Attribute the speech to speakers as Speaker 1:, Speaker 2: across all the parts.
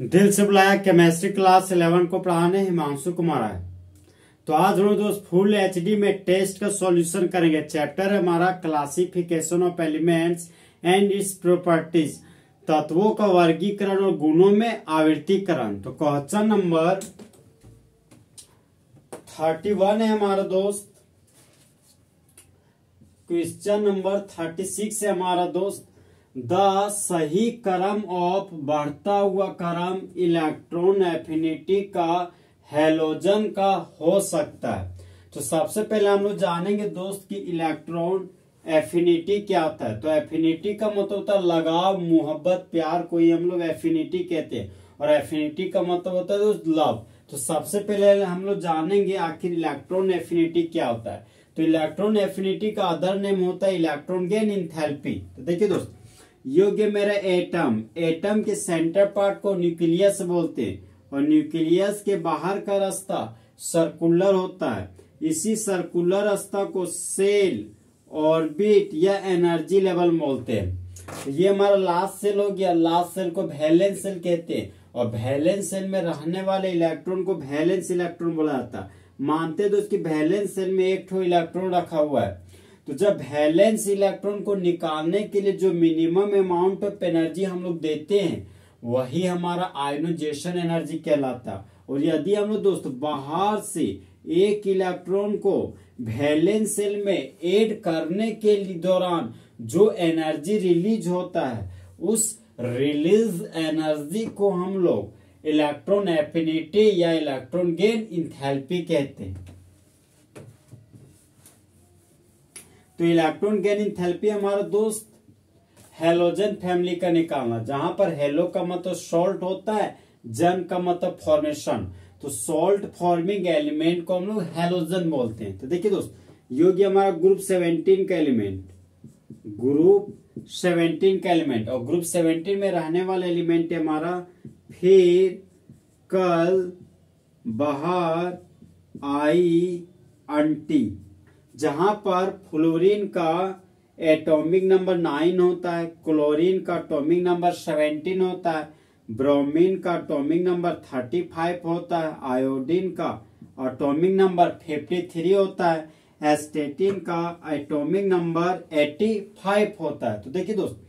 Speaker 1: दिल से बुलाया केमिस्ट्री क्लास 11 को पढ़ाने हिमांशु कुमार है। तो आज हम दोस्त फुल एचडी में टेस्ट का सॉल्यूशन करेंगे। चैप्टर है हमारा classification of elements and its properties, तत्वों का वर्गीकरण और गुणों में आवृत्तीकरण। तो क्वेश्चन नंबर 31 है हमारा दोस्त। क्वेश्चन नंबर 36 है हमारा दोस्त। द सही क्रम ऑफ बढ़ता हुआ क्रम इलेक्ट्रॉन एफिनिटी का हैलोजन का हो सकता है। तो सबसे पहले हम लोग जानेंगे दोस्त कि इलेक्ट्रॉन एफिनिटी क्या होता है। तो एफिनिटी का मतलब होता है लगाव, मोहब्बत, प्यार को ही हम लोग एफिनिटी कहते हैं। और एफिनिटी का मतलब होता है दोस्त लव। तो सबसे पहले हम लोग जानेंगे आखिर इलेक्ट्रॉन एफिनिटी क्या होता है। तो इलेक्ट्रॉन एफिनिटी का अदर नेम होता है इलेक्ट्रॉन गेन इंथैल्पी। तो देखिए दोस्त, योग्य मेरा एटम, एटम के सेंटर पार्ट को न्यूक्लियस बोलते हैं और न्यूक्लियस के बाहर का रास्ता सर्कुलर होता है। इसी सर्कुलर रास्ता को सेल, ऑर्बिट या एनर्जी लेवल बोलते हैं। ये हमारा लास्ट सेल हो गया। लास्ट सेल को वैलेंस सेल कहते हैं और वैलेंस सेल में रहने वाले इलेक्ट्रॉन को वैलेंस इलेक्ट्रॉन बोला जाता है। मानते तो इसकी वैलेंस सेल में एक ठो इलेक्ट्रॉन रखा हुआ है। तो जब वैलेंस इलेक्ट्रॉन को निकालने के लिए जो मिनिमम अमाउंट ऑफ एनर्जी हम लोग देते हैं वही हमारा आयोनाइजेशन एनर्जी कहलाता है। और यदि हम लोग दोस्त बाहर से एक इलेक्ट्रॉन को वैलेंस सेल में ऐड करने के दौरान जो एनर्जी रिलीज होता है उस रिलीज एनर्जी को हम लोग इलेक्ट्रॉन एफिनिटी या इलेक्ट्रॉन गेन इंथैल्पी कहते हैं। तो इलेक्ट्रॉन गेन इंथैल्पी हमारा दोस्त हैलोजन फैमिली का निकालना, जहां पर हेलो का मतलब सॉल्ट होता है, जन का मतलब फॉर्मेशन। तो सॉल्ट फॉर्मिंग एलिमेंट को हम लोग हैलोजन बोलते हैं। तो देखिए दोस्त, योग्य हमारा ग्रुप 17 का एलिमेंट, ग्रुप 17 का एलिमेंट। और ग्रुप 17 में रहने वाला एलिमेंट है हमारा फिर, कल, बाहर, आई, अंटी। जहां पर फ्लोरीन का एटॉमिक नंबर 9 होता है, क्लोरीन का एटॉमिक नंबर 17 होता है, ब्रोमीन का एटॉमिक नंबर 35 होता है, आयोडीन का एटॉमिक नंबर 53 होता है, एस्टेटिन का एटॉमिक नंबर 85 होता है। तो देखिए दोस्त,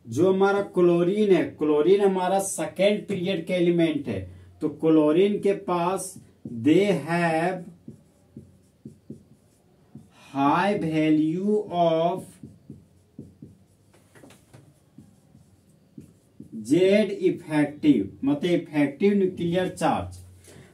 Speaker 1: जो हमारा क्लोरीन है, क्लोरीन हमारा सेकेंड पीरियड के एलिमेंट है। तो क्लोरीन के पास they have high value of Z effective, मतलब इफेक्टिव न्यूक्लियर चार्ज।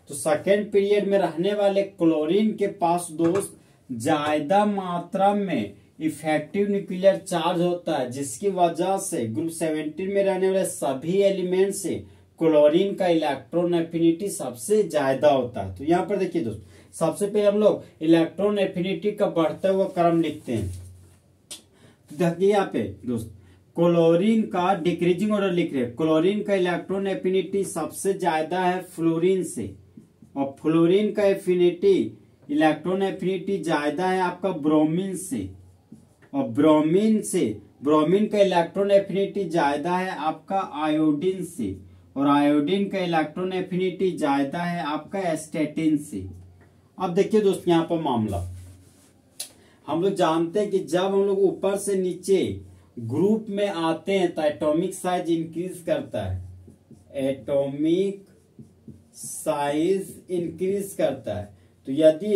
Speaker 1: तो सेकेंड पीरियड में रहने वाले क्लोरीन के पास दोस्त ज्यादा मात्रा में इफेक्टिव न्यूक्लियर चार्ज होता है, जिसकी वजह से ग्रुप 17 में रहने वाले सभी एलिमेंट से क्लोरीन का इलेक्ट्रॉन एफिनिटी सबसे ज्यादा होता है। तो यहाँ पर देखिए दोस्त, सबसे पहले हम लोग इलेक्ट्रॉन एफिनिटी का बढ़ता हुआ क्रम लिखते हैं। तो देखिए यहाँ पे दोस्त, क्लोरीन का डिक्रीजिंग ऑर्डर लिख रहे हैं। क्लोरीन का इलेक्ट्रॉन एफिनिटी सबसे ज्यादा है फ्लोरीन से, और फ्लोरीन का एफिनिटी, इलेक्ट्रॉन एफिनिटी ज्यादा है आपका ब्रोमीन से, और ब्रोमीन का इलेक्ट्रॉन एफिनिटी ज्यादा है आपका आयोडीन से, और आयोडीन का इलेक्ट्रॉन एफिनिटी ज्यादा है आपका एस्टेटिन से। अब देखिए दोस्त, यहाँ पर मामला हम लोग जानते हैं कि जब हम लोग ऊपर से नीचे ग्रुप में आते हैं तो एटॉमिक साइज इंक्रीज करता है, एटॉमिक साइज इंक्रीज करता है। तो यदि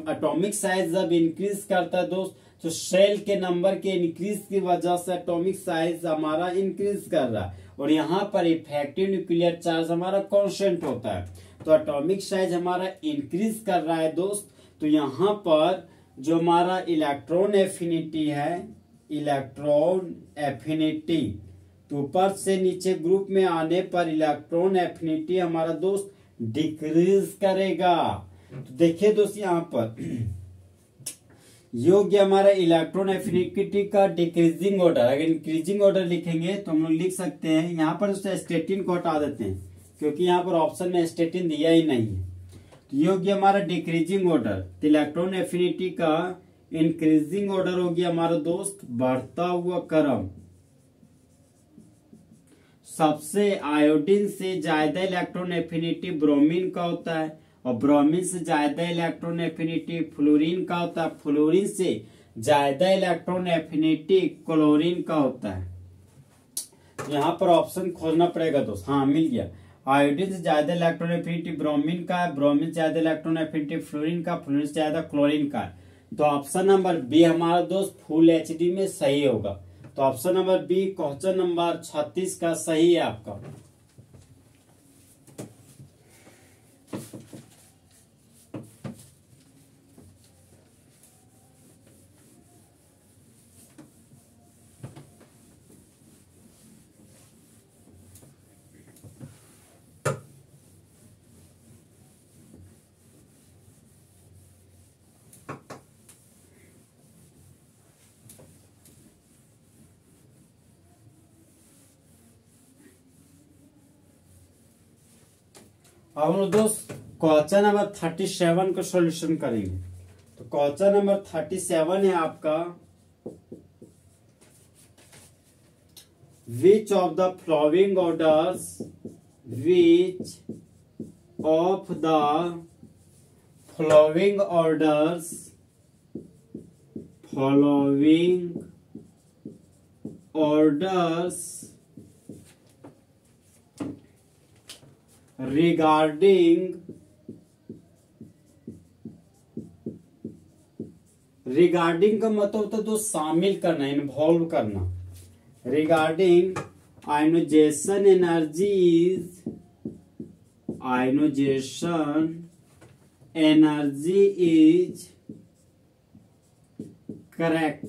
Speaker 1: एटॉमिक साइज जब इंक्रीज करता है दोस्त, तो सेल के नंबर के इंक्रीज की वजह से एटॉमिक साइज हमारा इंक्रीज कर रहा है। और यहाँ पर इफेक्टिव न्यूक्लियर चार्ज हमारा कांस्टेंट होता है। तो एटॉमिक साइज हमारा इंक्रीज कर रहा है दोस्त। तो यहाँ पर जो हमारा इलेक्ट्रॉन एफिनिटी है, इलेक्ट्रॉन एफिनिटी, तो ऊपर से नीचे ग्रुप में आने पर इलेक्ट्रॉन एफिनिटी हमारा दोस्त डिक्रीज करेगा। तो देखिए दोस्त, यहाँ पर योग्य हमारा इलेक्ट्रॉन एफिनिटी का डिक्रीजिंग ऑर्डर, अगर इंक्रीजिंग ऑर्डर लिखेंगे तो हम लोग लिख सकते हैं, यहाँ पर एस्टेटिन को हटा देते हैं क्योंकि यहाँ पर ऑप्शन में एस्टेटिन दिया ही नहीं है। तो योग्य हमारा डिक्रीजिंग ऑर्डर, तो इलेक्ट्रॉन एफिनिटी का इंक्रीजिंग ऑर्डर हो गया हमारा दोस्त बढ़ता हुआ क्रम। सबसे आयोडीन से ज्यादा इलेक्ट्रॉन एफिनिटी ब्रोमीन का होता है, और ब्रोमीन से ज्यादा इलेक्ट्रॉन एफिनिटी फ्लोरीन का होता है, फ्लोरीन से ज्यादा इलेक्ट्रॉन एफिनिटी क्लोरीन का होता है। यहाँ पर ऑप्शन खोजना पड़ेगा दोस्त। हाँ, मिल गया। आयोडीन से ज्यादा इलेक्ट्रॉन एफिनिटी ब्रोमीन का है, ब्रोमीन से ज्यादा इलेक्ट्रॉन एफिनिटी फ्लोरीन का, फ्लोरीन से ज्यादा क्लोरीन का है। तो ऑप्शन नंबर बी हमारा दोस्त फुल एचडी में सही होगा। तो option number B question number 36 का सही है आपका। अब हम लोग दोस्त क्वेश्चन नंबर 37 का सॉल्यूशन करेंगे। तो क्वेश्चन नंबर 37 है आपका, which of the flowing orders, which of the flowing orders, following orders regarding का मतलब होता है तो शामिल करना, इन्वॉल्व करना। Regarding ionization energy is correct.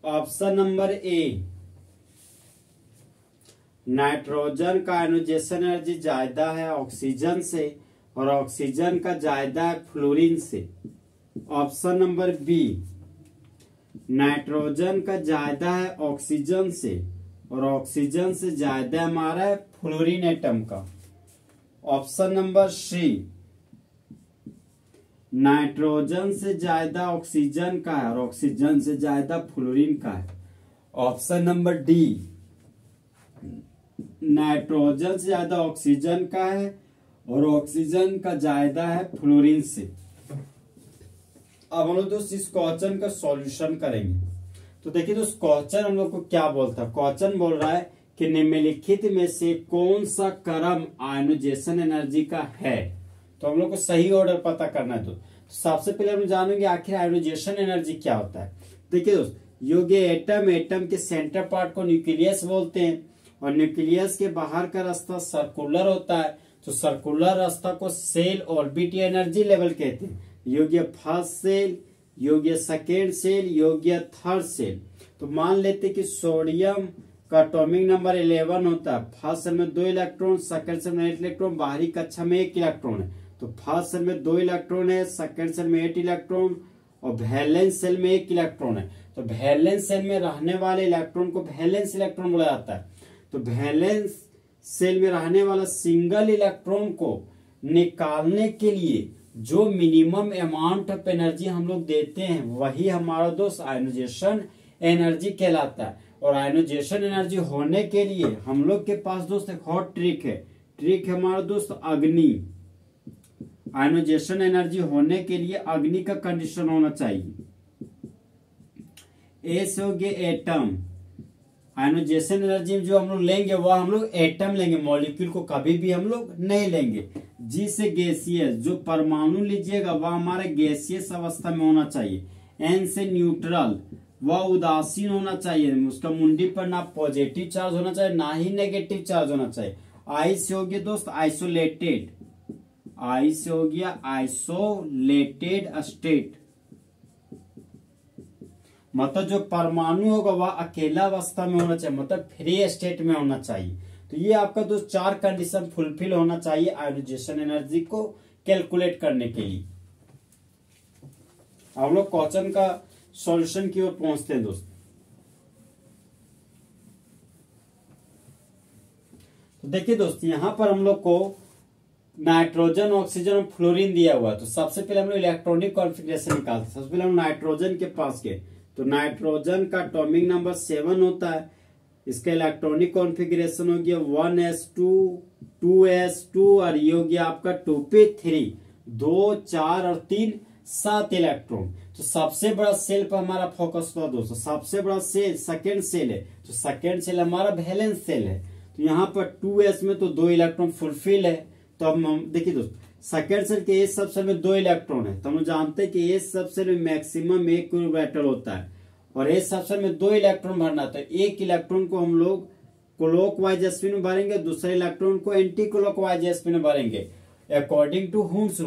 Speaker 1: Option number A, nitrogen का आयनोजेशन एनर्जी ज्यादा है ऑक्सीजन से, और ऑक्सीजन का ज्यादा है फ्लोरीन से। ऑप्शन नंबर बी, नाइट्रोजन का ज्यादा है ऑक्सीजन से, और ऑक्सीजन से ज्यादा हमारा है फ्लोरीन एटम का। ऑप्शन नंबर सी, नाइट्रोजन से ज्यादा ऑक्सीजन का है और ऑक्सीजन से ज्यादा फ्लोरीन का है। ऑप्शन नंबर डी, नाइट्रोजन से ज्यादा ऑक्सीजन का है और ऑक्सीजन का ज्यादा है फ्लोरीन से। अब हम लोग दोस्त इस क्वेश्चन का सॉल्यूशन करेंगे। तो देखिए दोस्त, क्वेश्चन हम लोग को क्या बोलता है। क्वेश्चन बोल रहा है कि निम्नलिखित में से कौन सा क्रम आयनोजेशन एनर्जी का है। तो हम लोग को सही ऑर्डर पता करना है। तो सबसे पहले हम जानेंगे आखिर आयनोजेशन एनर्जी क्या होता है। देखिए दोस्त, योग्य एटम के सेंटर पार्ट को न्यूक्लियस बोलते हैं, और न्यूक्लियस के बाहर का रास्ता सर्कुलर होता है। तो सर्कुलर रास्ता को सेल ऑर्बिट एनर्जी लेवल कहते हैं। योग्य फर्स्ट सेल, योग्य सेकेंड सेल, योग्य थर्ड सेल। तो मान लेते कि सोडियम का एटॉमिक नंबर 11 होता है। फर्स्ट सेल में 2 इलेक्ट्रॉन, सेकेंड सेल में 8 इलेक्ट्रॉन, बाहरी कक्षा में 1 इलेक्ट्रॉन है। तो फर्स्ट सेल में 2 इलेक्ट्रॉन है, सेकेंड सेल में 8 इलेक्ट्रॉन, और वैलेंस सेल में 1 इलेक्ट्रॉन है। तो वैलेंस सेल में रहने वाले इलेक्ट्रॉन को वैलेंस इलेक्ट्रॉन बोला जाता है। तो वैलेंस सेल में रहने वाला सिंगल इलेक्ट्रॉन को निकालने के लिए जो मिनिमम अमाउंट ऑफ एनर्जी हम लोग देते हैं वही हमारा दोस्त आयनोजेशन एनर्जी कहलाता है। और आयनोजेशन एनर्जी होने के लिए हम लोग के पास दोस्त एक और ट्रिक है हमारा दोस्त अग्नि। आयनोजेशन एनर्जी होने के लिए अग्नि का कंडीशन होना चाहिए। एस हो गया एटम। आयनोजेशन एनर्जी जो हम लोग लेंगे वह हम लोग एटम लेंगे, मॉलिक्यूल को कभी भी हम लोग नहीं लेंगे। जी से गैसियस, जो परमाणु लीजिएगा वह हमारा गैसियस अवस्था में होना चाहिए। एन से न्यूट्रल, वह उदासीन होना चाहिए, उसका मुंडी पर ना पॉजिटिव चार्ज होना चाहिए ना ही नेगेटिव चार्ज होना चाहिए। आई से हो गया दोस्त आइसोलेटेड, आई से हो गया आइसोलेटेड स्टेट, मतलब जो परमाणु होगा वह अकेला अवस्था में होना चाहिए, मतलब फ्री स्टेट में होना चाहिए। तो ये आपका दोस्त 4 कंडीशन फुलफिल होना चाहिए आयनोजेशन एनर्जी को कैलकुलेट करने के लिए। हम लोग क्वेश्चन का सॉल्यूशन की ओर पहुंचते हैं दोस्त। तो देखिए दोस्त, यहां पर हम लोग को नाइट्रोजन, ऑक्सीजन और फ्लोरीन दिया हुआ है। तो सबसे पहले हम लोग इलेक्ट्रॉनिक कॉन्फ़िगरेशन निकालते हैं। सबसे पहले हम नाइट्रोजन के पास गए तो नाइट्रोजन का एटॉमिक नंबर 7 होता है। इसका इलेक्ट्रॉनिक कॉन्फ़िगरेशन हो गया 1s2 2s2 और ये हो गया आपका 2p3 2 4 और 3 7 इलेक्ट्रॉन। तो सबसे बड़ा सेल पर हमारा फोकस हुआ दोस्तों। सबसे बड़ा सेल सेकेंड सेल है, तो सेकेंड सेल हमारा वैलेंस सेल है। तो यहाँ पर 2s में तो 2 इलेक्ट्रॉन फुलफिल है। तो अब हम देखिए दोस्तों, सेकेंड सेल के एस सब सेल में 2 इलेक्ट्रॉन है। तो हम जानते हैं कि एस सब सेल में मैक्सिमम 1 ऑर्बिटल होता है और एस सब सेल में 2 इलेक्ट्रॉन भरना था। एक इलेक्ट्रॉन को हम लोग क्लॉकवाइज स्पिन में भरेंगे, दूसरे इलेक्ट्रॉन को एंटी क्लॉकवाइज स्पिन में भरेंगे अकॉर्डिंग टू हुन्स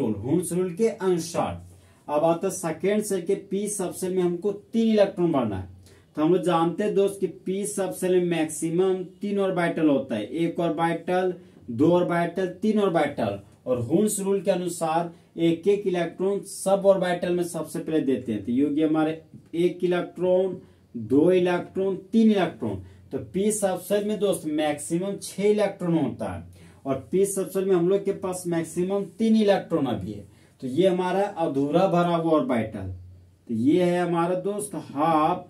Speaker 1: रूल के अनुसार। अब आता है सेकेंड सेल के पी सब सेल में हमको 3 इलेक्ट्रॉन भरना है। तो हम लोग जानते हैं दोस्त कि पी सब सेल में मैक्सिमम 3 ऑर्बिटल होता है, 1 ऑर्बिटल 2 ऑर्बिटल 3 ऑर्बिटल। और हुन्स रूल के अनुसार एक एक इलेक्ट्रॉन सब ऑर्बिटल में सबसे पहले देते हैं। तो ये हमारे 1 इलेक्ट्रॉन 2 इलेक्ट्रॉन 3 इलेक्ट्रॉन। तो पी सब सेल में दोस्त मैक्सिमम 6 इलेक्ट्रॉन होता है और पी सब सेल में हम लोग के पास मैक्सिमम 3 इलेक्ट्रॉन अभी है। तो ये हमारा अधूरा भरा हुआ ऑर्बिटल। तो ये है हमारा दोस्त हाफ,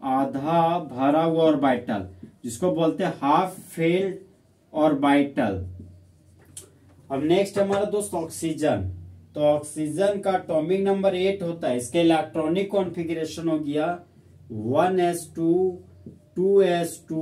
Speaker 1: आधा भरा हुआ ऑर्बिटल, जिसको बोलते हैं हाफ फिल्ड ऑर्बिटल। अब नेक्स्ट हमारा दोस्त ऑक्सीजन। तो ऑक्सीजन का एटॉमिक नंबर 8 होता है। इसके इलेक्ट्रॉनिक कॉन्फ़िगरेशन हो गया 1s2 2s2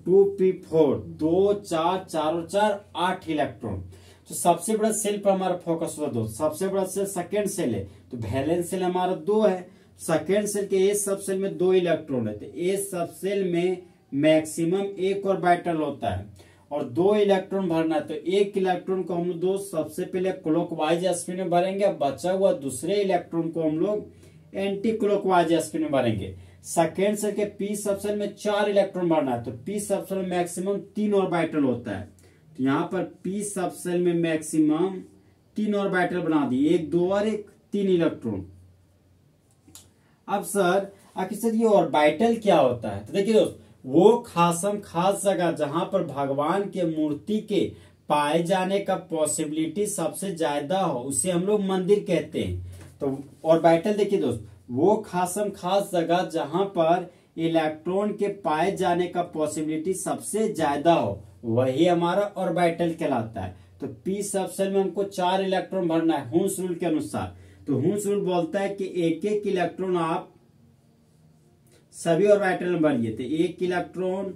Speaker 1: 2p4 2 4 4 और 4 8 इलेक्ट्रॉन। तो सबसे बड़ा सेल पर हमारा फोकस हुआ दोस्त। सबसे बड़ा सेल सेकेंड सेल है, तो वैलेंस सेल हमारा 2 है। सेकेंड सेल के एस सब सेल में 2 इलेक्ट्रॉन है। तो एस सब सेल में मैक्सिमम 1 ऑर्बिटल होता है और 2 इलेक्ट्रॉन भरना है। तो 1 इलेक्ट्रॉन को हम लोग दोस्त सबसे पहले क्लॉकवाइज स्पिन में भरेंगे, बचा हुआ दूसरे इलेक्ट्रॉन को हम लोग एंटी क्लॉकवाइज स्पिन में भरेंगे। सेकेंड सेल के पी सब सेल में 4 इलेक्ट्रॉन भरना है। तो पी सब सेल में मैक्सिमम 3 ऑर्बिटल होता है। तो यहाँ पर पी सब सेल में मैक्सिमम 3 ऑर्बिटल बना दिए, 1 2 और 1 3 इलेक्ट्रॉन। अब सर आखिर सर ये ऑर्बिटल क्या होता है? तो देखिए दोस्त, वो खास जगह जहां पर भगवान के मूर्ति के पाए जाने का पॉसिबिलिटी सबसे ज्यादा हो, उसे हम लोग मंदिर कहते हैं। तो ऑर्बिटल देखिए दोस्त, वो खास जगह जहां पर इलेक्ट्रॉन के पाए जाने का पॉसिबिलिटी सबसे ज्यादा हो, वही हमारा ऑर्बिटल कहलाता है। तो पी सब सेल में हमको 4 इलेक्ट्रॉन भरना है हुन्स रूल के अनुसार। तो हुन्स रूल बोलता है कि एक एक इलेक्ट्रॉन आप सभी ऑर्बिटल में भरिए। तो 1 इलेक्ट्रॉन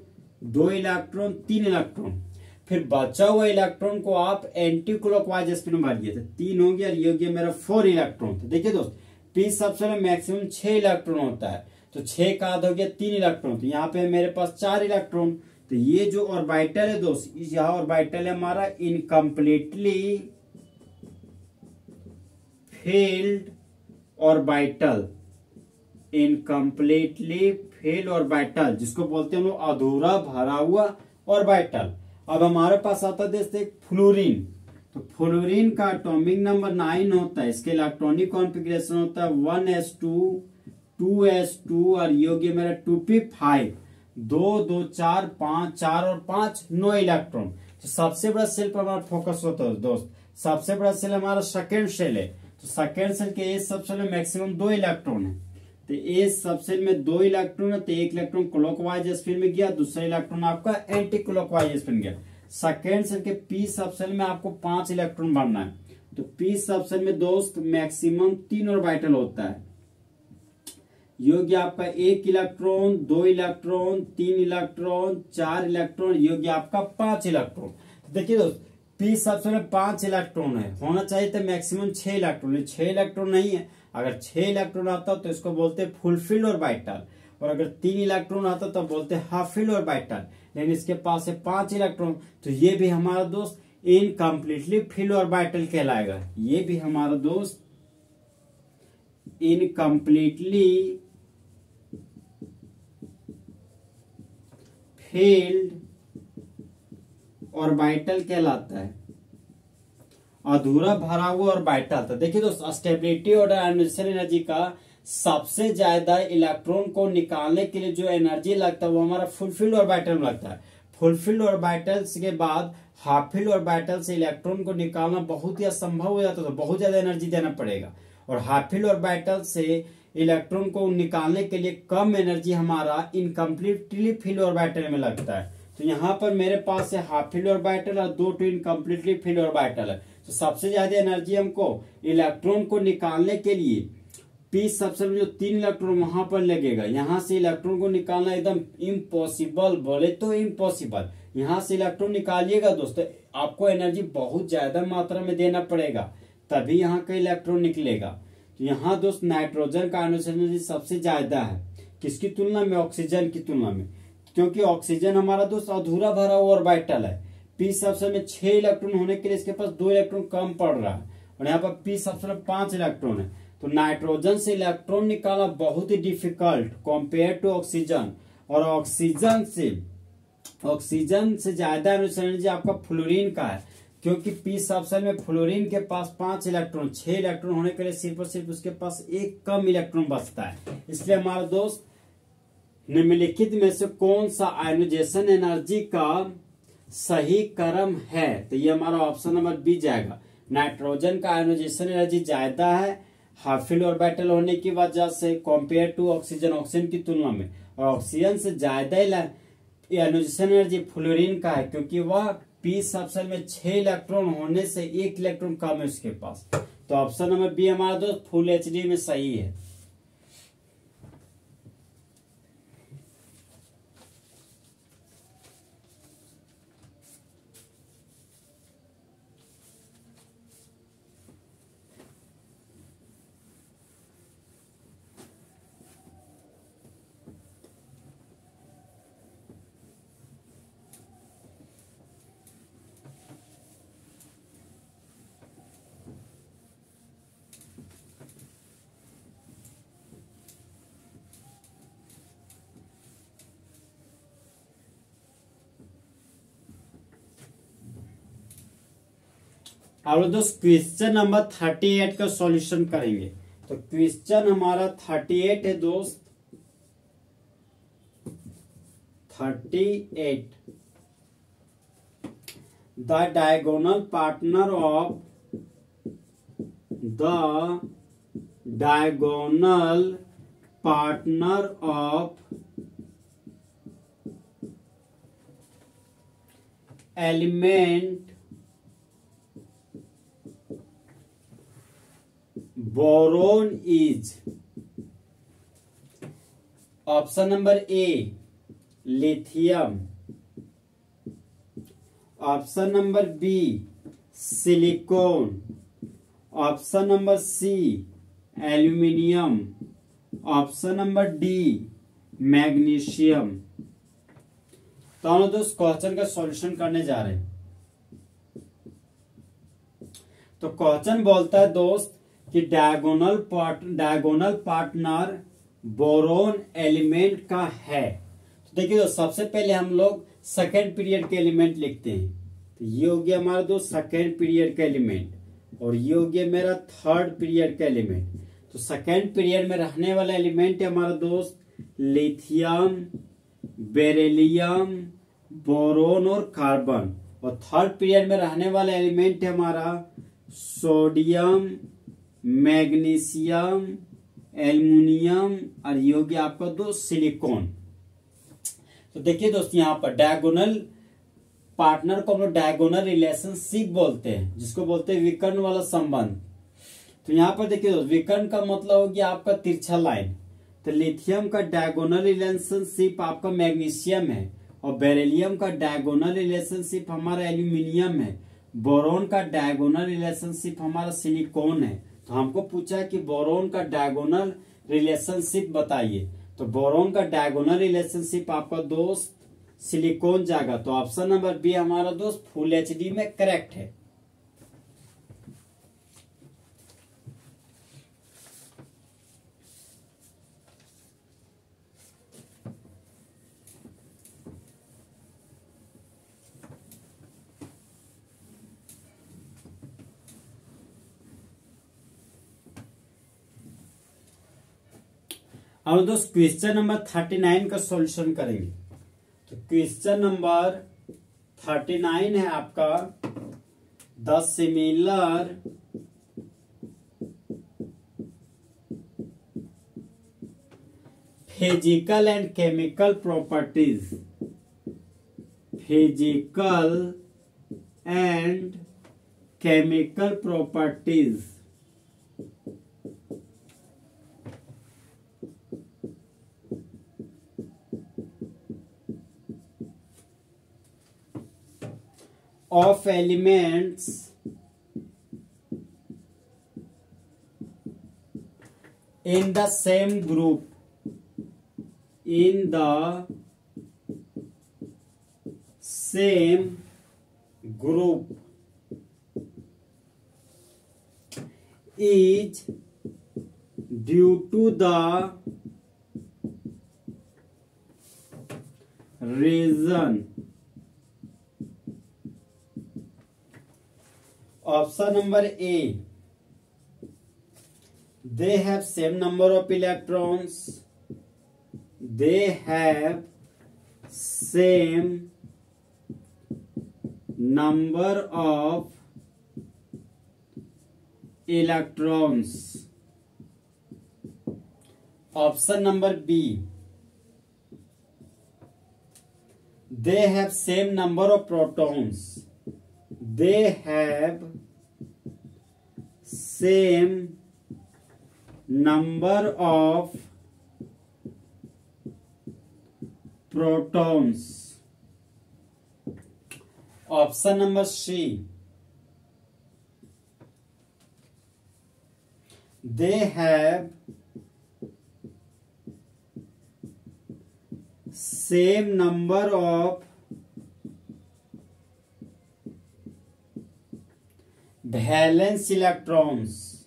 Speaker 1: 2 इलेक्ट्रॉन 3 इलेक्ट्रॉन, फिर बचा हुआ इलेक्ट्रॉन को आप एंटी क्लॉकवाइज स्पिन में भरिए। तो 3 हो गया, ये हो गया मेरा 4 इलेक्ट्रॉन। तो देखिए दोस्त, पी सब सेल में मैक्सिमम 6 इलेक्ट्रॉन होता है। तो 6 का आधा हो गया 3 इलेक्ट्रॉन। तो यहाँ पे मेरे पास 4 इलेक्ट्रॉन। तो ये जो ऑर्बिटल है दोस्त, यह ऑर्बिटल है हमारा incompletely field orbital. Incompletely field orbital, जिसको बोलते हैं हम लोग अधूरा भरा हुआ ऑर्बिटल। अब हमारे पास आता है दोस्त एक फ्लोरीन। तो फ्लोरीन का एटॉमिक नंबर 9 होता है। इसके इलेक्ट्रॉनिक कॉन्फ़िगरेशन होता है 1s2 2s2 और ये हो गया मेरा 2p5 2 2 4 5 4 और 5 9 इलेक्ट्रॉन। तो सबसे बड़ा सेल पर हमारा फोकस होता है दोस्त। सबसे बड़ा सेल हमारा सेकेंड सेल है। तो सेकेंड सेल के एस सब सेल में मैक्सिमम 2 इलेक्ट्रॉन है। तो एस सब सेल में 2 इलेक्ट्रॉन है। तो 1 इलेक्ट्रॉन क्लॉकवाइज स्पिन में गया, दूसरा इलेक्ट्रॉन आपका एंटी क्लॉकवाइज स्पिन गया। सेकेंड सेल के पी सब सेल में आपको 5 इलेक्ट्रॉन भरना है। तो पी सब सेल में दोस्त मैक्सिमम 3 ऑर्बिटल होता है। योग्य आपका 1 इलेक्ट्रॉन 2 इलेक्ट्रॉन 3 इलेक्ट्रॉन 4 इलेक्ट्रॉन, योग्य आपका 5 इलेक्ट्रॉन। तो देखिए दोस्त, पी सब सेल में 5 इलेक्ट्रॉन है, होना चाहिए था मैक्सिमम 6 इलेक्ट्रॉन। 6 इलेक्ट्रॉन नहीं है। अगर 6 इलेक्ट्रॉन आता तो इसको बोलते हैं फुलफिल्ड ऑर्बिटल, और अगर 3 इलेक्ट्रॉन आता तो बोलते हैं हाफ फिल्ड ऑर्बिटल। लेकिन इसके पास है 5 इलेक्ट्रॉन। तो ये भी हमारा दोस्त इनकम्प्लीटली फिल्ड ऑर्बिटल कहलाएगा। ये भी हमारा दोस्त इनकम्प्लीटली फिल्ड ऑर्बिटल कहलाता है, अधूरा भरा हुआ ऑर्बिटल। तो देखिए दोस्तों, स्टेबिलिटी और आयोनाइजेशन एनर्जी का सबसे ज्यादा इलेक्ट्रॉन को निकालने के लिए जो एनर्जी लगता है वो हमारा फुलफिल्ड ऑर्बिटल में लगता है। फुलफिल्ड ऑर्बिटल्स के बाद हाफ फिल्ड ऑर्बिटल से इलेक्ट्रॉन को निकालना बहुत ही असंभव हो जाता है, तो बहुत ज्यादा एनर्जी देना पड़ेगा। और हाफ फिल्ड ऑर्बिटल से इलेक्ट्रॉन को निकालने के लिए कम एनर्जी हमारा इनकम्प्लीटली फिल्ड ऑर्बिटल में लगता है। तो यहाँ पर मेरे पास है हाफ फील्ड ऑर्बिटल और 2 इनकम्प्लीटली फील्ड ऑर्बिटल है। तो सबसे ज्यादा एनर्जी हमको इलेक्ट्रॉन को निकालने के लिए पी सबसे जो 3 इलेक्ट्रॉन वहां पर लगेगा। यहाँ से इलेक्ट्रॉन को निकालना एकदम इम्पॉसिबल, बोले तो इम्पॉसिबल। यहाँ से इलेक्ट्रॉन निकालिएगा दोस्तों, आपको एनर्जी बहुत ज्यादा मात्रा में देना पड़ेगा, तभी यहाँ का इलेक्ट्रॉन निकलेगा। तो यहाँ दोस्त नाइट्रोजन का आयोनाइजेशन एनर्जी सबसे ज्यादा है, किसकी तुलना में? ऑक्सीजन की तुलना में, क्योंकि ऑक्सीजन हमारा दोस्त अधूरा भरा हुआ ऑर्बिटल है। पी सबसे में 6 इलेक्ट्रॉन होने के लिए इसके पास 2 इलेक्ट्रॉन कम पड़ रहा है, और यहाँ पर पी सबसे में 5 इलेक्ट्रॉन है। तो नाइट्रोजन से इलेक्ट्रॉन निकालना बहुत ही डिफिकल्ट कंपेयर टू ऑक्सीजन। और ऑक्सीजन से ज्यादा एनर्जी आपका फ्लोरीन का है, क्योंकि पी सबसेल में फ्लोरीन के पास 5 इलेक्ट्रॉन, 6 इलेक्ट्रॉन होने के लिए सिर्फ और सिर्फ उसके पास एक कम इलेक्ट्रॉन बचता है। इसलिए हमारा दोस्त निम्नलिखित में से कौन सा आयोनाइजेशन एनर्जी का सही क्रम है? तो ये हमारा ऑप्शन नंबर बी जाएगा। नाइट्रोजन का आयोनाइजेशन एनर्जी ज्यादा है हाफ फील्ड ऑर्बिटल होने की वजह से कंपेयर टू ऑक्सीजन की तुलना में, और ऑक्सीजन से ज्यादा आयोनाइजेशन एनर्जी फ्लोरीन का है, क्योंकि वह पी सबसेल में 6 इलेक्ट्रॉन होने से 1 इलेक्ट्रॉन कम है उसके पास। तो ऑप्शन नंबर बी हमारा दोस्त फुल एचडी में सही है। अब दोस्त क्वेश्चन नंबर 38 का सॉल्यूशन करेंगे। तो क्वेश्चन हमारा 38 है दोस्त, 38। The diagonal partner of element boron is, option number A lithium, option number B silicon, option number C aluminium, option number D magnesium. तो हम दोस्त क्वेश्चन का सॉल्यूशन करने जा रहे हैं। तो क्वेश्चन बोलता है दोस्त कि डायगोनल पार्टनर बोरोन एलिमेंट का है। तो देखिए दोस्त, सबसे पहले हम लोग सेकेंड पीरियड के एलिमेंट लिखते हैं। तो ये हो गया हमारा दोस्त सेकेंड पीरियड का एलिमेंट, और ये हो गया मेरा थर्ड पीरियड का एलिमेंट। तो सेकेंड पीरियड में रहने वाला एलिमेंट है हमारा दोस्त लिथियम, बेरिलियम, बोरोन और कार्बन। और थर्ड पीरियड में रहने वाला एलिमेंट है हमारा सोडियम, मैग्नीशियम, एल्युमिनियम, और ये हो गया आपका दोस्त सिलिकॉन। तो देखिए दोस्त, यहाँ पर डायगोनल पार्टनर को हम लोग डायगोनल रिलेशनशिप बोलते हैं, जिसको बोलते हैं विकर्ण वाला संबंध। तो यहाँ पर देखिए दोस्त, विकर्ण का मतलब हो गया आपका तिरछा लाइन। तो लिथियम का डायगोनल रिलेशनशिप आपका मैग्नीशियम है, और बेरिलियम का डायगोनल रिलेशनशिप हमारा एल्यूमिनियम है, बोरोन का डायगोनल रिलेशनशिप हमारा सिलिकॉन है। तो हमको पूछा कि बोरोन का डायगोनल रिलेशनशिप बताइए। तो बोरोन का डायगोनल रिलेशनशिप आपका दोस्त सिलिकॉन जाएगा। तो ऑप्शन नंबर बी हमारा दोस्त फुल एचडी में करेक्ट है। अब दोस्त क्वेश्चन नंबर 39 का सॉल्यूशन करेंगे। तो क्वेश्चन नंबर 39 है आपका, the similar physical and chemical properties, physical and chemical properties of elements in the same group, in the same group is due to the reason. Option number A, they have same number of electrons, they have same number of electrons. Option number B, they have same number of protons, they have same number of protons. Option number C, they have same number of valence electrons,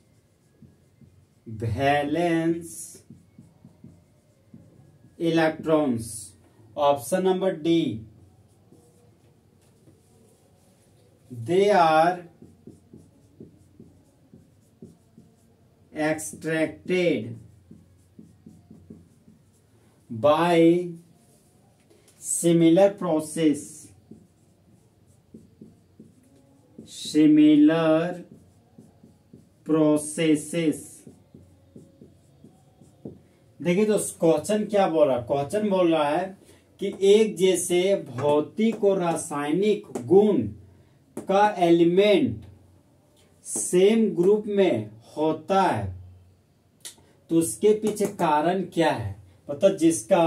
Speaker 1: valence electrons. Option number D, they are extracted by similar process, similar processes. देखिए दोस्त question क्या बोल रहा है, question बोल रहा है कि एक जैसे भौतिक और रासायनिक गुण का एलिमेंट सेम ग्रुप में होता है तो उसके पीछे कारण क्या है, मतलब जिसका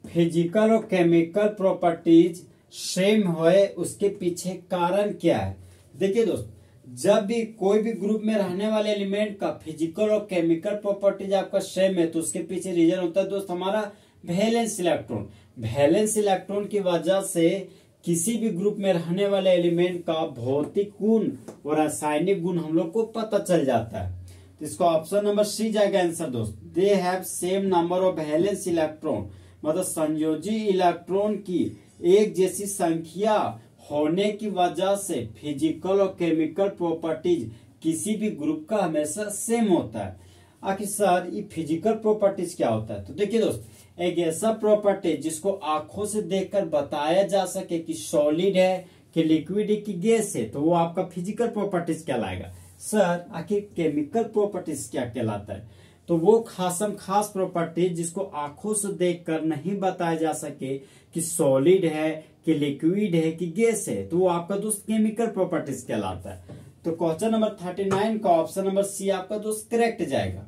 Speaker 1: फिजिकल और केमिकल प्रॉपर्टीज सेम होए उसके पीछे कारण क्या है। देखिए दोस्त, जब भी कोई भी ग्रुप में रहने वाले एलिमेंट का फिजिकल और केमिकल प्रॉपर्टीज आपका सेम है तो उसके पीछे रीजन होता है दोस्त हमारा वैलेंस इलेक्ट्रॉन। वैलेंस इलेक्ट्रॉन की वजह से किसी भी ग्रुप में रहने वाले एलिमेंट का भौतिक गुण और रासायनिक गुण हम लोग को पता चल जाता है। तो इसका ऑप्शन नंबर सी जाएगा आंसर दोस्त। They have same number of valence electron, मतलब संयोजी इलेक्ट्रॉन की एक जैसी संख्या होने की वजह से फिजिकल और केमिकल प्रॉपर्टीज किसी भी ग्रुप का हमेशा सेम होता है। आखिर सर ये फिजिकल प्रॉपर्टीज क्या होता है, तो देखिए दोस्त एक ऐसा प्रॉपर्टी जिसको आंखों से देखकर बताया जा सके कि सॉलिड है कि लिक्विड है कि गैस है, तो वो आपका फिजिकल प्रॉपर्टीज कहलाएगा। सर आखिर केमिकल प्रॉपर्टीज क्या कहलाता है, तो वो खास प्रॉपर्टी जिसको आंखों से देखकर नहीं बताया जा सके कि सॉलिड है कि लिक्विड है कि गैस है, तो वो आपका दोस्त केमिकल प्रॉपर्टीज कहलाता है। तो क्वेश्चन नंबर 39 का ऑप्शन नंबर सी आपका दोस्त करेक्ट जाएगा।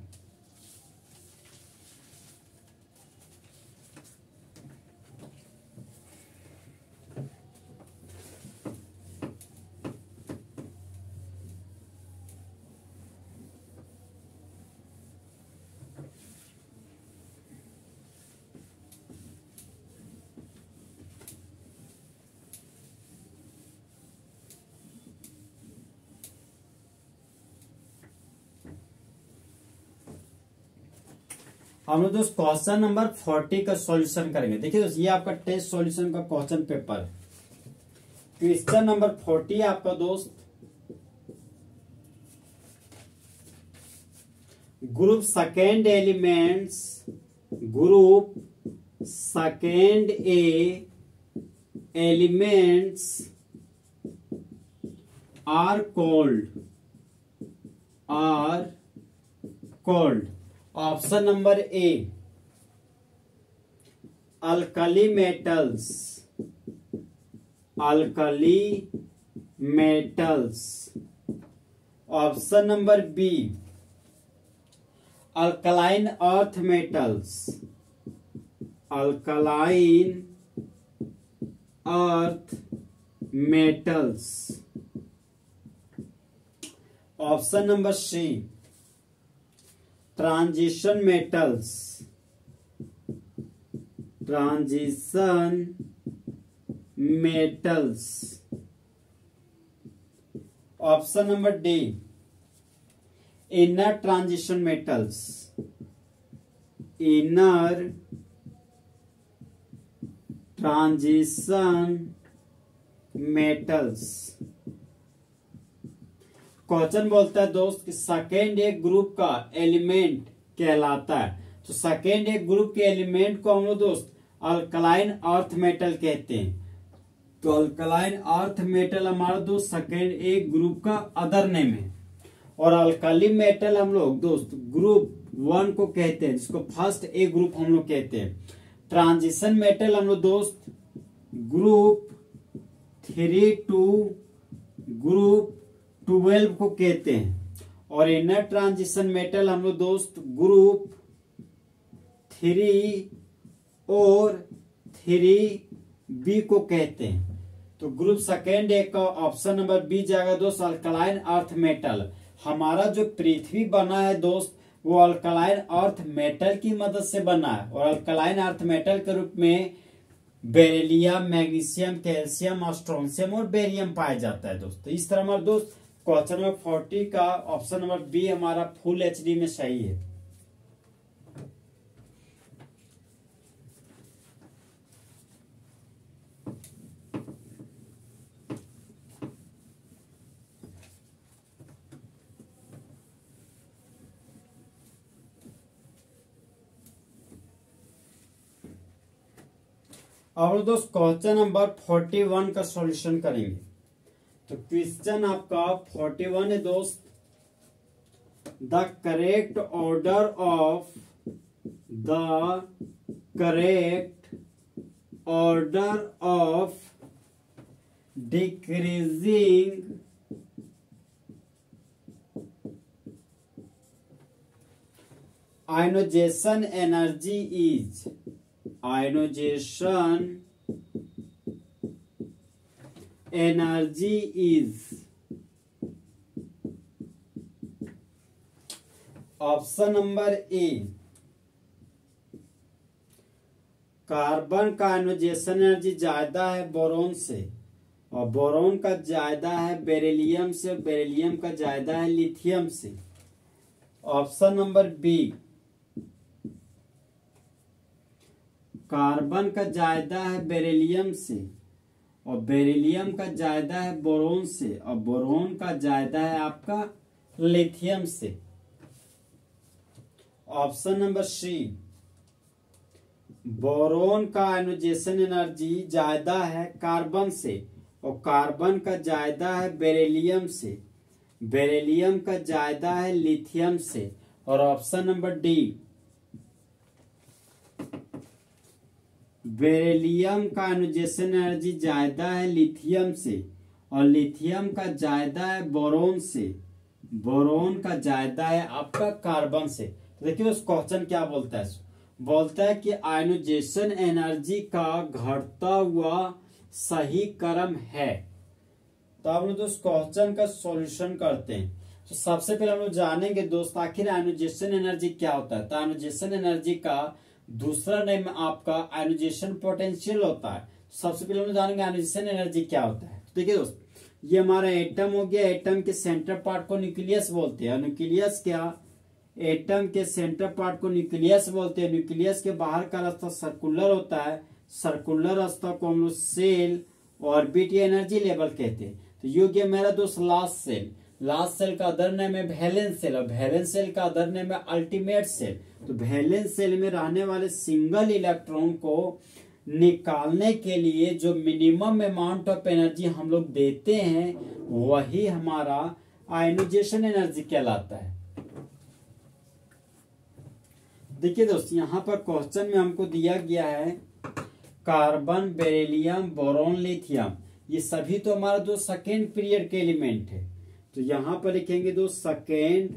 Speaker 1: हम लोग दोस्त क्वेश्चन नंबर 40 का सॉल्यूशन करेंगे। देखिए दोस्त ये आपका टेस्ट सॉल्यूशन का क्वेश्चन पेपर। क्वेश्चन नंबर 40 आपका दोस्त group second elements, group second A elements are called. Option number A alkali metals, alkali metals. Option number B alkaline earth metals, alkaline earth metals. Option number C transition metals, transition metals. Option number D inner transition metals, inner transition metals. Question बोलता है दोस्त कि second एक group का element कहलाता है, तो second एक ग्रुप के एलिमेंट को हम लोग दोस्त अल्कलाइन अर्थ मेटल कहते हैं। तो अल्कलाइन अर्थ मेटल हमारा दोस्त सेकेंड एक ग्रुप का अदर नेम है, और अल्कली मेटल हम लोग दोस्त ग्रुप 1 को कहते हैं, जिसको फर्स्ट ए ग्रुप हम लोग कहते हैं। ट्रांजिशन मेटल हम लोग दोस्त ग्रुप 3 टू ग्रुप 12 को कहते हैं, और इनर ट्रांजिशन मेटल हम लोग दोस्त ग्रुप 3 और 3B को कहते हैं। तो ग्रुप सेकेंड एक का ऑप्शन नंबर बी जाएगा दोस्त अल्कलाइन अर्थ मेटल। हमारा जो पृथ्वी बना है दोस्त वो अल्कलाइन अर्थ मेटल की मदद से बना है, और अल्कलाइन अर्थ मेटल के रूप में बेरिलियम, मैग्नीशियम, कैल्शियम, स्ट्रोंशियम और बेरियम पाया जाता है दोस्त। तो इस तरह हमारा दोस्त क्वेश्चन नंबर 40 का ऑप्शन नंबर बी हमारा फुल एचडी में सही है। अब दोस्त क्वेश्चन नंबर 41 का सॉल्यूशन करेंगे। तो क्वेश्चन आपका 41 है दोस्त, the correct order of decreasing ionization energy is, ionization energy is। Option number A carbon का आयनोजेशन एनर्जी ज्यादा है बोरोन से, और बोरोन का ज्यादा है बेरिलियम से, बेरिलियम का ज्यादा है लिथियम से। ऑप्शन नंबर बी कार्बन का ज्यादा है बेरिलियम से, और बेरिलियम का ज्यादा है बोरोन से, और बोरोन का ज्यादा है आपका लिथियम से। ऑप्शन नंबर सी बोरोन का आयनोजेशन एनर्जी ज्यादा है कार्बन से, और कार्बन का ज्यादा है बेरिलियम से, बेरिलियम का ज्यादा है लिथियम से। और ऑप्शन नंबर डी बेरिलियम का आयनोजेशन एनर्जी ज्यादा है लिथियम से, और लिथियम का ज्यादा है बोरोन से, बोरोन का ज्यादा है आपका कार्बन से। तो देखिए उस क्वेश्चन क्या बोलता है, बोलता है कि आयनोजेशन एनर्जी का घटता हुआ सही क्रम है। तो आप लोग उस क्वेश्चन का सॉल्यूशन करते हैं। तो सबसे पहले हम लोग जानेंगे दोस्त आखिर आयनोजेशन एनर्जी क्या होता है। तो आयनोजेशन एनर्जी का दूसरा नेम आपका आयनोजेशन पोटेंशियल होता है। सबसे पहले हम जानेंगे आयनोजेशन एनर्जी क्या होता है। देखिए दोस्त ये हमारा एटम हो गया, एटम के सेंटर पार्ट को न्यूक्लियस बोलते हैं। न्यूक्लियस क्या, एटम के सेंटर पार्ट को न्यूक्लियस बोलते हैं। न्यूक्लियस के बाहर का रास्ता सर्कुलर होता है, सर्कुलर रास्ता को हम लोग सेल, ऑर्बिट या एनर्जी लेवल कहते हैं। तो ये हो गया मेरा दोस्त लास्ट सेल। लास्ट सेल का अदर नेम है वैलेंस सेल, और वैलेंस सेल का अदर नेम है अल्टीमेट सेल। तो वैलेंस सेल में रहने वाले सिंगल इलेक्ट्रॉन को निकालने के लिए जो मिनिमम अमाउंट ऑफ एनर्जी हम लोग देते हैं वही हमारा आयनोजेशन एनर्जी कहलाता है। देखिए दोस्त यहाँ पर क्वेश्चन में हमको दिया गया है कार्बन, बेरिलियम, बोरोन, लिथियम, ये सभी तो हमारा जो सेकेंड पीरियड के एलिमेंट है। तो यहाँ पर लिखेंगे दोस्त सेकेंड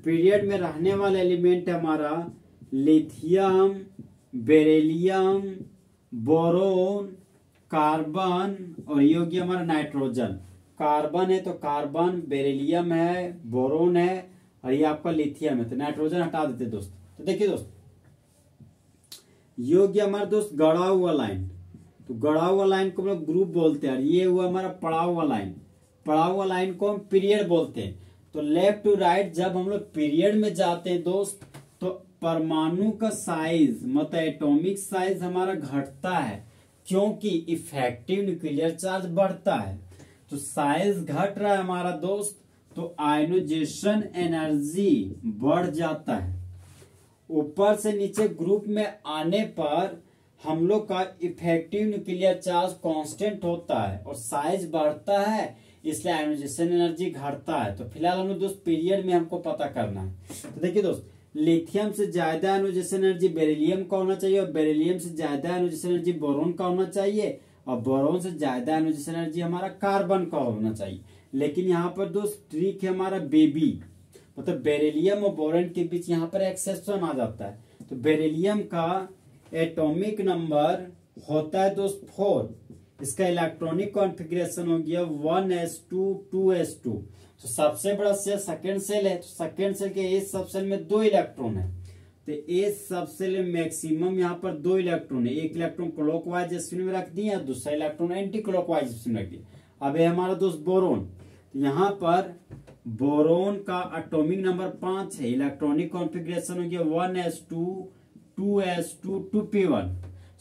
Speaker 1: पीरियड में रहने वाला एलिमेंट है हमारा लिथियम, बेरिलियम, बोरोन, कार्बन और ये हो गया हमारा नाइट्रोजन। कार्बन है तो कार्बन, बेरिलियम है, बोरोन है और ये आपका लिथियम है, तो नाइट्रोजन हटा देते दोस्त। तो देखिए दोस्त, ये हो गया हमारा दोस्त गड़ा हुआ लाइन। तो गड़ा हुआ लाइन को हम लोग ग्रुप बोलते हैं। ये हुआ हमारा पड़ा हुआ लाइन। पड़ा हुआ लाइन को हम पीरियड बोलते हैं। तो लेफ्ट टू राइट जब हम लोग पीरियड में जाते हैं दोस्त, तो परमाणु का साइज मतलब एटॉमिक साइज हमारा घटता है, क्योंकि इफेक्टिव न्यूक्लियर चार्ज बढ़ता है। तो साइज घट रहा है हमारा दोस्त, तो आयनोजेशन एनर्जी बढ़ जाता है। ऊपर से नीचे ग्रुप में आने पर हम लोग का इफेक्टिव न्यूक्लियर चार्ज कांस्टेंट होता है और साइज बढ़ता है, इसलिए आयनोजेशन एनर्जी घटता है। तो फिलहाल हम लोग दोस्त पीरियड में हमको पता करना है। तो देखिए दोस्त, लिथियम से ज्यादा आयनोजेशन एनर्जी बेरिलियम का होना चाहिए और बेरिलियम से ज्यादा आयनोजेशन एनर्जी बोरोन का होना चाहिए और बोरोन से ज्यादा आयनोजेशन एनर्जी हमारा कार्बन का होना चाहिए। लेकिन यहाँ पर दोस्त ट्रिक है हमारा बेबी, मतलब बेरिलियम और बोरोन के बीच यहाँ पर एक्सेप्शन आ जाता है। तो बेरिलियम का एटॉमिक नंबर होता है दोस्त 4। इसका इलेक्ट्रॉनिक कॉन्फ़िगरेशन हो गया 1s2 2s2। तो सबसे बड़ा सेल सेकेंड सेल है। तो सेकेंड सेल के एस सब सेल में 2 इलेक्ट्रॉन है। तो एस सब सेल में मैक्सिमम यहाँ पर 2 इलेक्ट्रॉन है। एक इलेक्ट्रॉन क्लॉकवाइज स्पिन में रख दिया, दूसरा इलेक्ट्रॉन एंटी क्लॉकवाइज स्पिन में रख दिया। अब है हमारा दोस्त बोरोन। तो यहाँ पर बोरोन का एटॉमिक नंबर 5 है। इलेक्ट्रॉनिक कॉन्फ़िगरेशन हो गया 1s2 2s2 2p1।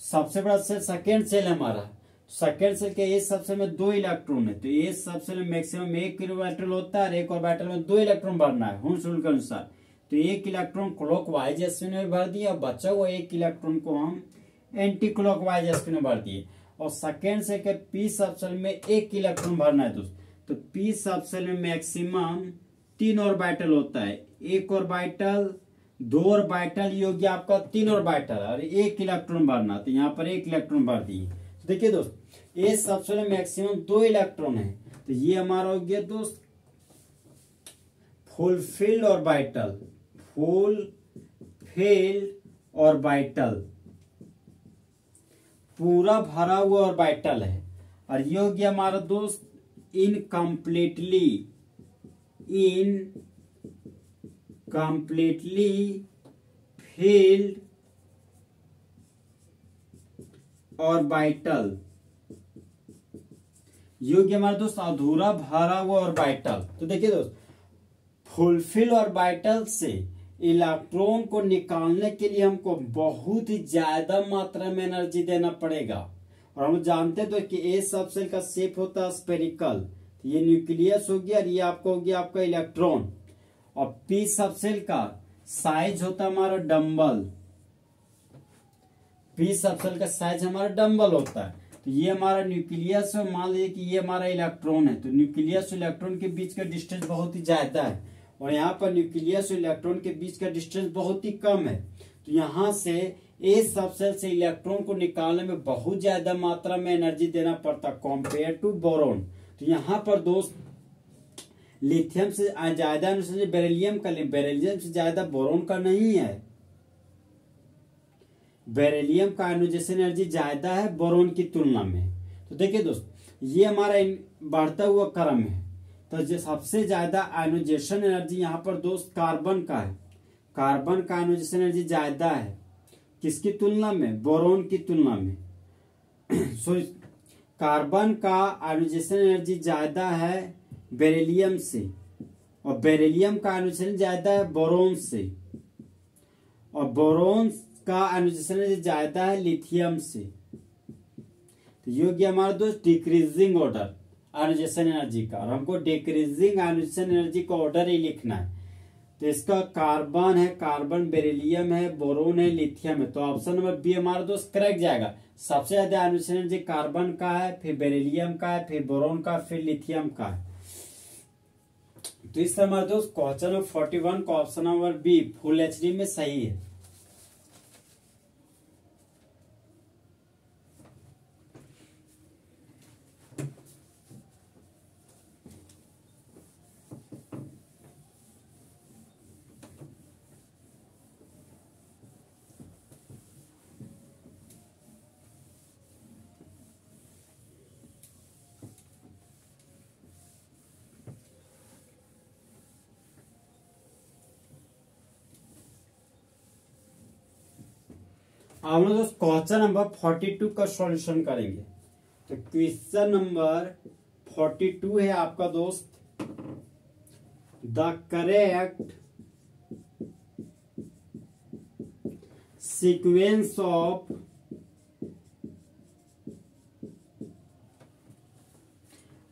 Speaker 1: सबसे बड़ा सेल सेकेंड सेल है हमारा। सेकेंड सेल के एस सब सेल में 2 इलेक्ट्रॉन है। तो एस सब सेल में मैक्सिमम 1 ऑर्बिटल होता है, एक ऑर्बिटल में 2 इलेक्ट्रॉन भरना है हुंस रूल के अनुसार। तो 1 इलेक्ट्रॉन क्लॉकवाइज स्पिन में भर दिया और बचा हुआ 1 इलेक्ट्रॉन को हम एंटी क्लॉकवाइज स्पिन में भर दिए। और सेकेंड सेल के पी सब सेल में 1 इलेक्ट्रॉन भरना है दोस्त। तो पी सब सेल में मैक्सिमम 3 ऑर्बिटल होता है, 1 ऑर्बिटल 2 ऑर्बिटल, ये हो गया आपका 3 ऑर्बिटल और 1 इलेक्ट्रॉन भरना। तो यहाँ पर 1 इलेक्ट्रॉन भर दिए। तो देखिए दोस्त, ए सब सेल में मैक्सिमम 2 इलेक्ट्रॉन है। तो ये हमारा हो गया दोस्त फुलफिल्ड ऑर्बिटल। फुलफिल्ड ऑर्बिटल पूरा भरा हुआ ऑर्बिटल है। और ये हो गया हमारा दोस्त इनकम्प्लीटली फील्ड ऑर्बिटल। ये हो गया हमारा दोस्त अधूरा भरा हुआ ऑर्बिटल। तो देखिए दोस्त, फुलफिल ऑर्बिटल से इलेक्ट्रॉन को निकालने के लिए हमको बहुत ही ज्यादा मात्रा में एनर्जी देना पड़ेगा। और हम जानते हैं तो कि ए सब सेल का शेप होता है स्फेरिकल। तो ये न्यूक्लियस हो गया और ये आपको हो गया आपका इलेक्ट्रॉन। और पी सब सेल का साइज होता है हमारा डम्बल। पी सब सेल का साइज हमारा डम्बल होता है। तो ये हमारा न्यूक्लियस है, मान लीजिए कि ये हमारा इलेक्ट्रॉन है। तो न्यूक्लियस और इलेक्ट्रॉन के बीच का डिस्टेंस बहुत ही ज्यादा है और यहाँ पर न्यूक्लियस और इलेक्ट्रॉन के बीच का डिस्टेंस बहुत ही कम है। तो यहाँ से ए सब सेल से इलेक्ट्रॉन को निकालने में बहुत ज्यादा मात्रा में एनर्जी देना पड़ता कंपेयर टू बोरोन। तो यहाँ पर दोस्त लिथियम से ज्यादा बेरिलियम का, बेरिलियम से ज्यादा बोरोन का नहीं है। बेरिलियम का आयनोजेशन एनर्जी ज्यादा है बोरोन की तुलना में। तो देखिए दोस्त, ये हमारा बढ़ता हुआ क्रम है। तो जो सबसे ज्यादा आयनोजेशन एनर्जी यहाँ पर दोस्त कार्बन का है। कार्बन का आयनोजेशन एनर्जी ज्यादा है किसकी तुलना में? बोरोन की तुलना में। सो कार्बन का आयनोजेशन एनर्जी ज्यादा है बेरिलियम से और बेरिलियम का आयनोजेशन ज्यादा है बोरोन से और बोरोन का आयनोजेशन एनर्जी ज्यादा है लिथियम से। तो ये हो गया हमारा दोस्त डिक्रीजिंग ऑर्डर आयनोजेशन एनर्जी का। और हमको डिक्रीजिंग आयनोजेशन एनर्जी का ऑर्डर ही लिखना है। तो इसका कार्बन है, कार्बन बेरिलियम है, बोरोन है, लिथियम है। तो ऑप्शन नंबर बी हमारा दोस्त करेक्ट जाएगा। सबसे ज्यादा आयनोजेशन एनर्जी कार्बन का है, फिर बेरिलियम का है, फिर बोरोन का, फिर लिथियम का है। तो इस तरह हमारे दोस्त क्वेश्चन नंबर 41 का option number B full HD में सही है। हम लोग दोस्त क्वेश्चन नंबर 42 का सॉल्यूशन करेंगे। तो क्वेश्चन नंबर 42 है आपका दोस्त, the correct sequence of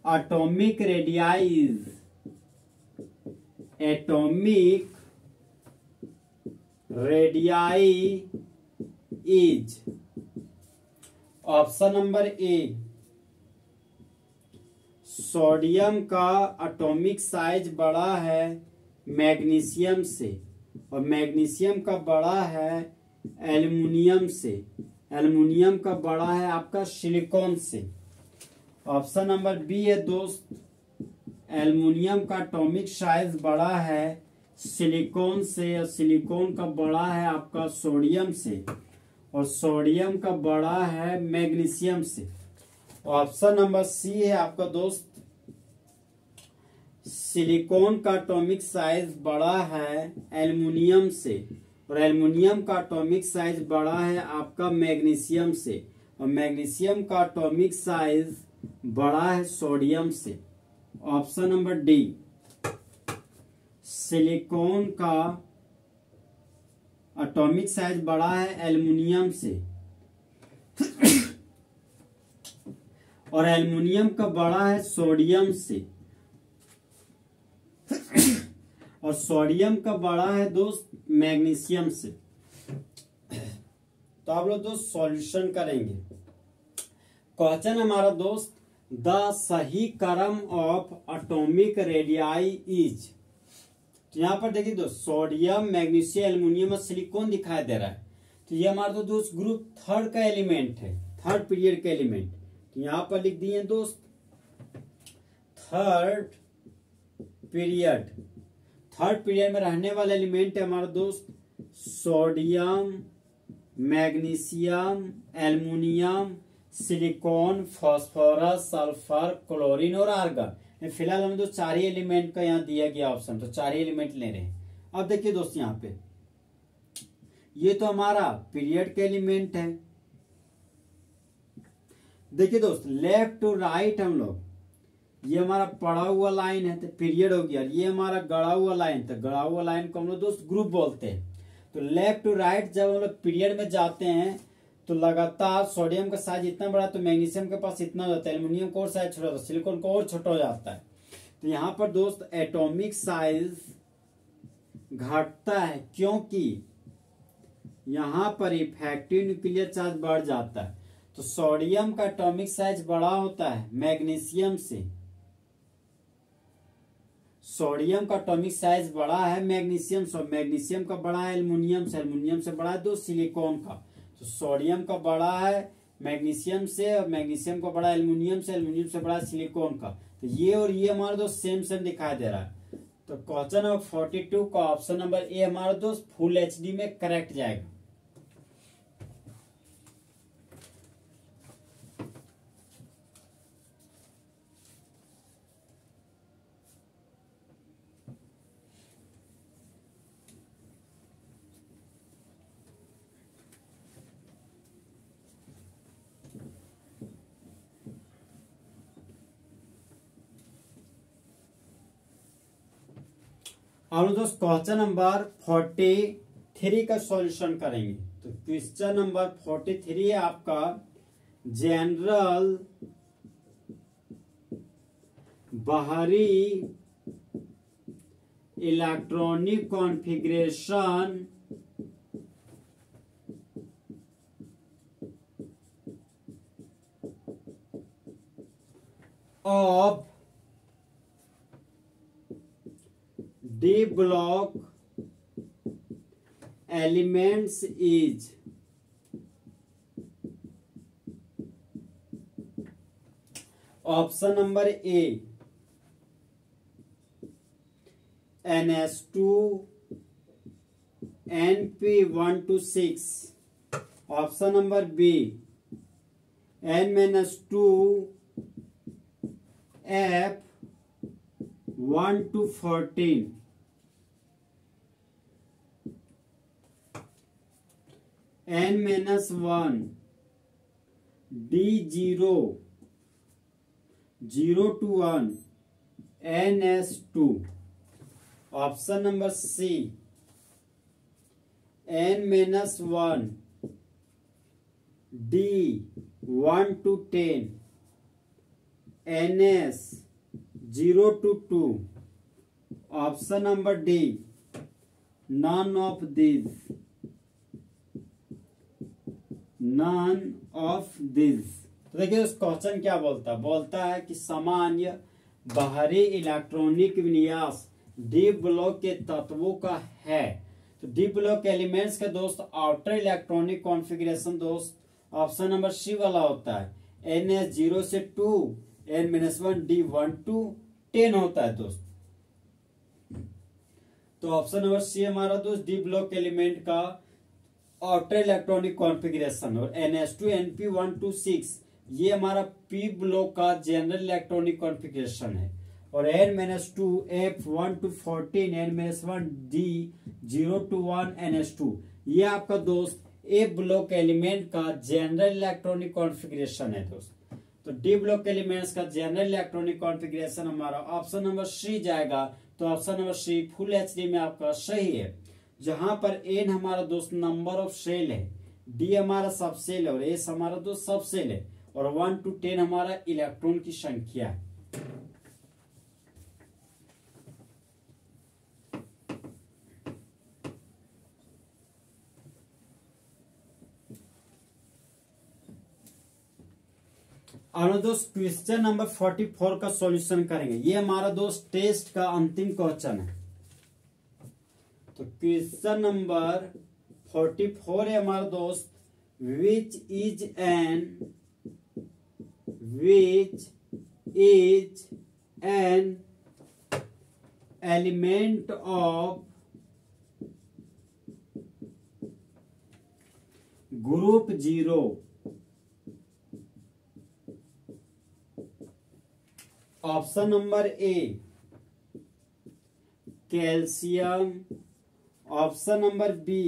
Speaker 1: atomic radii is option number A, sodium का एटॉमिक साइज बड़ा है मैग्नीशियम से, और मैग्नीशियम का बड़ा है एल्युमिनियम से, एल्युमिनियम का बड़ा है आपका सिलिकॉन से। ऑप्शन नंबर बी है दोस्त, एल्युमिनियम का एटॉमिक साइज बड़ा है सिलिकॉन से, और सिलिकॉन का बड़ा है आपका सोडियम से, और सोडियम का बड़ा है मैग्नीशियम से। ऑप्शन नंबर सी है आपका दोस्त, सिलिकॉन का एटॉमिक साइज बड़ा है एल्युमिनियम से, और एल्युमिनियम का एटॉमिक साइज बड़ा है आपका मैग्नीशियम से, और मैग्नीशियम का एटॉमिक साइज बड़ा है सोडियम से। ऑप्शन नंबर डी, सिलिकॉन का एटॉमिक साइज बड़ा है एल्युमिनियम से, और एल्युमिनियम का बड़ा है सोडियम से, और सोडियम का बड़ा है दोस्त मैग्नीशियम से। तो आप लोग दोस्त सॉल्यूशन करेंगे। क्वेश्चन हमारा दोस्त, द सही क्रम ऑफ एटॉमिक रेडियाई इज। तो यहाँ पर देखिए दोस्त, सोडियम, मैग्नीशियम, एल्युमिनियम और सिलिकॉन दिखाई दे रहा है। तो ये हमारा तो दोस्त ग्रुप थर्ड का एलिमेंट है, थर्ड पीरियड का एलिमेंट। तो यहाँ पर लिख दिए दोस्त थर्ड पीरियड। थर्ड पीरियड में रहने वाला एलिमेंट है हमारा दोस्त sodium, magnesium, aluminium, silicon, phosphorus, sulphur, chlorine और आर्गन। फिलहाल हमें तो चार ही एलिमेंट का यहाँ दिया गया ऑप्शन, तो चार ही एलिमेंट ले रहे हैं। अब देखिए दोस्त, यहाँ पे ये तो हमारा पीरियड के एलिमेंट है। देखिए दोस्त, लेफ्ट टू राइट हम लोग, ये हमारा पड़ा हुआ लाइन है तो पीरियड हो गया, ये हमारा गड़ा हुआ लाइन, तो गड़ा हुआ लाइन को हम लोग दोस्त ग्रुप बोलते हैं। तो लेफ्ट टू राइट जब हम लोग पीरियड में जाते हैं तो लगातार सोडियम का साइज इतना बड़ा, तो मैग्नीशियम के पास इतना हो जाता है, एल्युमिनियम का और साइज छोटा होता है, सिलिकॉन का और छोटा हो जाता है। तो यहाँ पर दोस्त एटॉमिक साइज घटता है, क्योंकि यहाँ पर इफेक्टिव न्यूक्लियर चार्ज बढ़ जाता है। तो सोडियम का एटॉमिक साइज बड़ा होता है मैग्नीशियम से, सोडियम का एटॉमिक साइज बड़ा है मैग्नीशियम से, मैग्नीशियम का बड़ा है एल्युमिनियम से, एल्युमिनियम से बड़ा है दोस्त सिलिकॉन का। तो सोडियम का बड़ा है मैग्नीशियम से, और मैग्नीशियम का बड़ा है एल्युमिनियम से, एल्युमिनियम से बड़ा है सिलिकॉन का। तो ये और ये हमारा दोस्त सेम सेम दिखाई दे रहा है। तो क्वेश्चन नंबर 42 का ऑप्शन नंबर ए हमारा दोस्त फुल एचडी में करेक्ट जाएगा। हम दोस्त क्वेश्चन नंबर 43 का सॉल्यूशन करेंगे। तो क्वेश्चन नंबर 43 है आपका, जनरल बाहरी electronic configuration of D block elements is। Option number A NS2 NP126, option number B N-2 F1 to 14। n-1 D0 0 to 1 ns2। Option number C n-1 D1 to 10 ns 0 to 2। Option number D none of these, none of these। तो देखिए उस question क्या बोलता है कि सामान्य बाहरी electronic विन्यास डी ब्लॉक के तत्वों का है। तो डी ब्लॉक एलिमेंट्स का दोस्त आउटर इलेक्ट्रॉनिक कॉन्फ़िगरेशन दोस्त ऑप्शन नंबर सी वाला होता है। NS 0 से 2 n-1 D1 to 10 होता है दोस्त। तो ऑप्शन नंबर सी हमारा दोस्त डी ब्लॉक एलिमेंट का आउटर इलेक्ट्रॉनिक कॉन्फ़िगरेशन। और NS2 NP1 to 6 ये हमारा पी ब्लॉक का जनरल इलेक्ट्रॉनिक कॉन्फ़िगरेशन है। और n-2 F1 to 14 n-1 D0 to 1 NS2 ये आपका दोस्त ए ब्लॉक एलिमेंट का जनरल इलेक्ट्रॉनिक कॉन्फ़िगरेशन है दोस्त। तो डी ब्लॉक एलिमेंट्स का जनरल इलेक्ट्रॉनिक कॉन्फ़िगरेशन हमारा ऑप्शन नंबर सी जाएगा। तो option number C full HD में आपका सही है, जहां पर एन हमारा दोस्त नंबर ऑफ सेल है, डी हमारा सब सेल है और एस हमारा दोस्त सब सेल है और 1 to 10 हमारा इलेक्ट्रॉन की संख्या है। और दोस्त क्वेश्चन नंबर 44 का सॉल्यूशन करेंगे। ये हमारा दोस्त टेस्ट का अंतिम क्वेश्चन है। तो क्वेश्चन नंबर 44 है हमारा दोस्त which is an element of group 0। Option number A calcium, option number B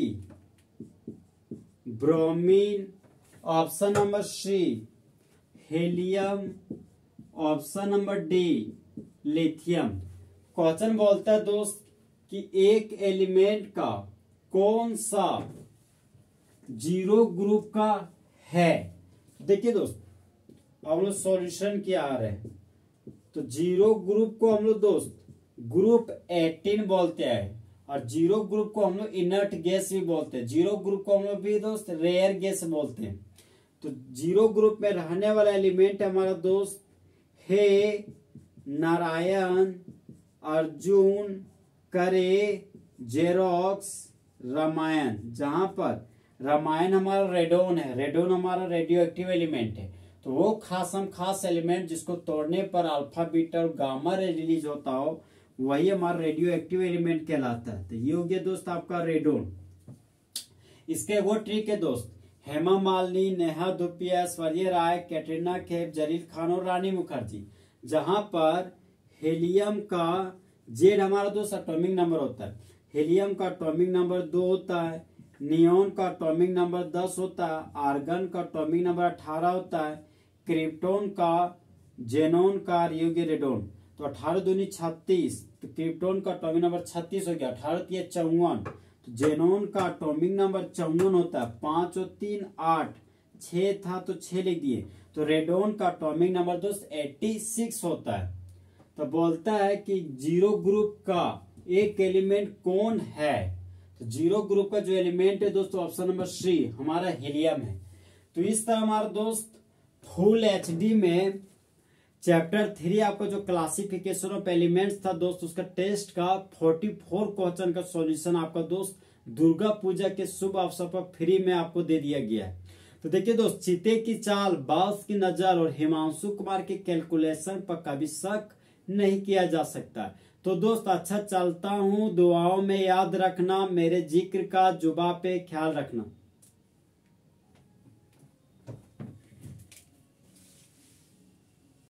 Speaker 1: bromine, option number C helium, option number D lithium. Question बोलता है दोस्त कि एक एलिमेंट का कौन सा जीरो ग्रुप का है। देखिए दोस्त हम लोग सॉल्यूशन क्या आ रहे हैं। तो जीरो ग्रुप को हम लोग दोस्त ग्रुप 18 बोलते हैं और जीरो ग्रुप को हम लोग इनर्ट गैस भी बोलते हैं। जीरो ग्रुप को हम लोग भी दोस्त रेयर गैस बोलते हैं। तो जीरो ग्रुप में रहने वाला एलिमेंट हमारा दोस्त हे नारायण, अर्जुन, करे, जेरोक्स, रामायण। जहां पर रामायण हमारा रेडोन है, रेडोन हमारा रेडियो एक्टिव एलिमेंट है। तो वो खास एलिमेंट जिसको तोड़ने पर अल्फा बीटा और गामा रे रिलीज होता हो वही हमारा रेडियो एक्टिव एलिमेंट कहलाता है। तो ये हो गया दोस्त आपका रेडोन। इसके वो ट्रिक है दोस्त हेमा मालिनी, नेहा धुपिया, ऐश्वर्या राय, कैटरीना कैफ, जलील खान और रानी मुखर्जी। जहां पर हीलियम का जेड हमारा दोस्त एटॉमिक नंबर होता है, हीलियम का एटॉमिक नंबर 2 होता है, नियोन का एटॉमिक नंबर 10 होता है, आर्गन का एटॉमिक नंबर 18 होता है, क्रिप्टोन का, जेनोन का, योग्य रेडोन। तो 18 दूनी 36, तो क्रिप्टोन का एटॉमिक नंबर 36 हो गया। 18 3 54, तो जेनोन का एटॉमिक नंबर 54 होता है। 5 और 3 8, 6 था तो 6 लिख दिए। तो रेडोन का एटॉमिक नंबर दोस्त 86 होता है। तो बोलता है कि जीरो ग्रुप का एक एलिमेंट कौन है। तो जीरो ग्रुप का जो एलिमेंट है दोस्तों ऑप्शन नंबर सी हमारा हीलियम है। तो इस तरह हमारा दोस्त फुल एचडी में चैप्टर 3 आपका जो क्लासिफिकेशन ऑफ एलिमेंट्स था दोस्त उसका टेस्ट का 44 क्वेश्चन का सॉल्यूशन आपका दोस्त दुर्गा पूजा के शुभ अवसर पर फ्री में आपको दे दिया गया है। तो देखिए दोस्त चीते की चाल, बास की नजर और हिमांशु कुमार के कैलकुलेशन पर कभी शक नहीं किया जा सकता। तो दोस्त अच्छा चलता हूँ, दुआओं में याद रखना, मेरे जिक्र का जुबा पे ख्याल रखना।